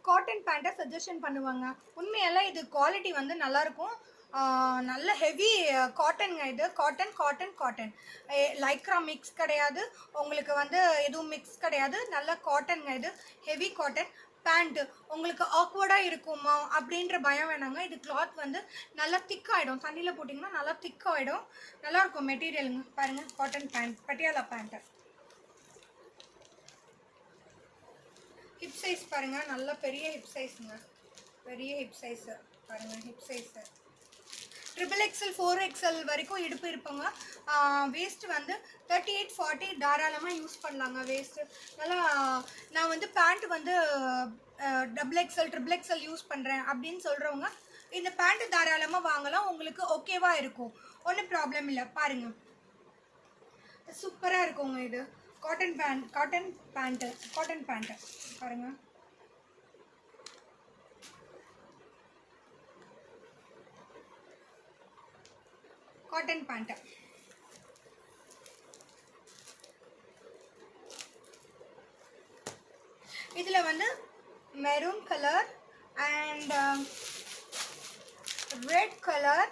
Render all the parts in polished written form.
Cotton பேண்ட்டை suggestion பண்ணுவாங்க. உண்மையெல்லாம் இது குவாலிட்டி வந்து நல்லாயிருக்கும். நல்ல ஹெவி காட்டனுங்க இது. Cotton cotton cotton Lycra mix கிடையாது, உங்களுக்கு வந்து எதுவும் மிக்ஸ் கிடையாது. நல்ல காட்டனுங்க இது. Heavy cotton pant. உங்களுக்கு ஆக்வர்டாக இருக்குமா அப்படின்ற பயம் வேணாங்க. இது கிளாத் வந்து நல்லா திக்காகிடும். தண்ணியில் போட்டிங்கன்னா நல்லா திக்காகிடும். நல்லாயிருக்கும் மெட்டீரியலுங்க. பாருங்கள், cotton pant, Patiala pant. Hip size பாருங்கள், நல்ல பெரிய ஹிப் சைஸுங்க. பெரிய ஹிப் சைஸு பாருங்கள். ஹிப் சைஸு XXL 4XL வரைக்கும் இடுப்பு இருப்பாங்க. வேஸ்ட் வந்து 38 40 தாராளமாக யூஸ் பண்ணலாங்க. வேஸ்ட்டு நல்லா. நான் வந்து பேண்ட் வந்து XXL XXL யூஸ் பண்ணுறேன் அப்படின்னு சொல்கிறவங்க இந்த பேண்ட்டு தாராளமாக வாங்கலாம். உங்களுக்கு ஓகேவாக இருக்கும், ஒன்றும் ப்ராப்ளம் இல்லை. பாருங்கள், சூப்பராக இருக்குங்க இது. காட்டன் பேண்ட்டு பாருங்கள். காட்டன் பேண்ட்டு இதில் வந்து maroon colour and red colour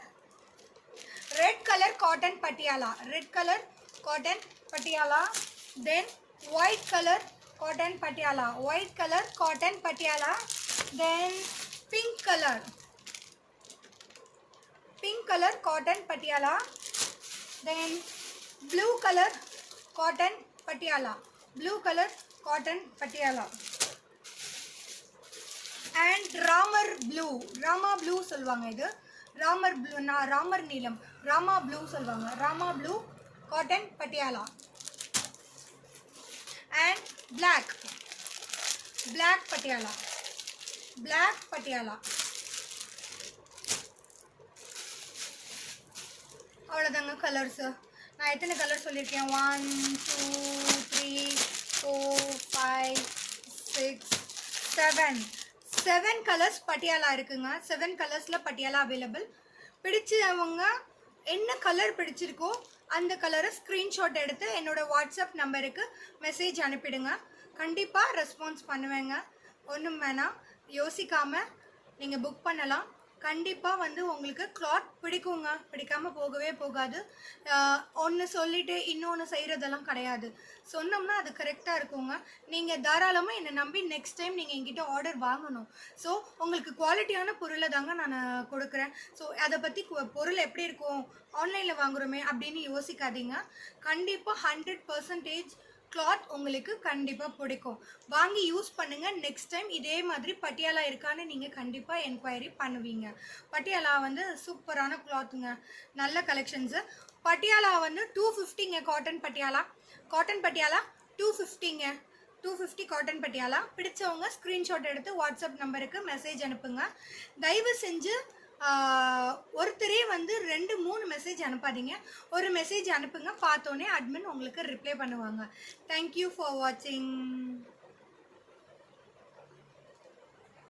cotton Patiala, red colour cotton Patiala. Then white colour cotton Patiala, white colour cotton Patiala. Then pink colour cotton patiala. Then blue color cotton patiala, blue color cotton patiala. And rama blue சொல்வாங்க. இது Ramar blue, Ramar நீலம், Rama blue சொல்வாங்க. Rama blue cotton Patiala. And black Patiala, black Patiala. அவ்வளோதாங்க colours. நான் எத்தனை colour சொல்லியிருக்கேன்? 1 2 3 4 5 6 7 colours Patiala இருக்குங்க. 7 கலர்ஸில் பட்டியாலா அவைலபிள். பிடிச்சவங்க என்ன கலர் பிடிச்சிருக்கோ அந்த கலரை ஸ்க்ரீன்ஷாட் எடுத்து என்னோடய வாட்ஸ்அப் நம்பருக்கு மெசேஜ் அனுப்பிடுங்க. கண்டிப்பாக ரெஸ்பான்ஸ் பண்ணுவேங்க. ஒன்றும் வேணாம், யோசிக்காமல் நீங்கள் புக் பண்ணலாம். கண்டிப்பாக வந்து உங்களுக்கு கிளாத் பிடிக்குங்க, பிடிக்காமல் போகவே போகாது. ஒன்று சொல்லிவிட்டு இன்னொன்று செய்கிறதெல்லாம் கிடையாது. சொன்னோம்னா அது கரெக்டாக இருக்குங்க. நீங்கள் தாராளமாக என்னை நம்பி நெக்ஸ்ட் டைம் நீங்கள் என்கிட்ட ஆர்டர் வாங்கணும். ஸோ உங்களுக்கு குவாலிட்டியான பொருளை தாங்க நான் கொடுக்குறேன். ஸோ அதை பற்றி பொருள் எப்படி இருக்கும், ஆன்லைனில் வாங்குகிறோமே அப்படின்னு யோசிக்காதீங்க. கண்டிப்பாக 100% கிளாத் உங்களுக்கு கண்டிப்பாக பிடிக்கும். வாங்கி யூஸ் பண்ணுங்கள். நெக்ஸ்ட் டைம் இதே மாதிரி பட்டியாலா இருக்கான்னு நீங்கள் கண்டிப்பாக என்கொயரி பண்ணுவீங்க. பட்டியாலா வந்து சூப்பரான கிளாத்துங்க, நல்ல கலெக்ஷன்ஸு. பட்டியாலா வந்து 250ங்க. காட்டன் பட்டியாலா 250ங்க. 250 காட்டன் பட்டியாலா. பிடிச்சவங்க ஸ்க்ரீன்ஷாட் எடுத்து வாட்ஸ்அப் நம்பருக்கு மெசேஜ் அனுப்புங்க. தயவு செஞ்சு ஒருத்தரே வந்து 2-3 மெசேஜ் அனுப்பாதீங்க. ஒரு மெசேஜ் அனுப்புங்க. பார்த்தோன்னே அட்மின் உங்களுக்கு ரிப்ளை பண்ணுவாங்க. தேங்க்யூ ஃபார் வாட்சிங்.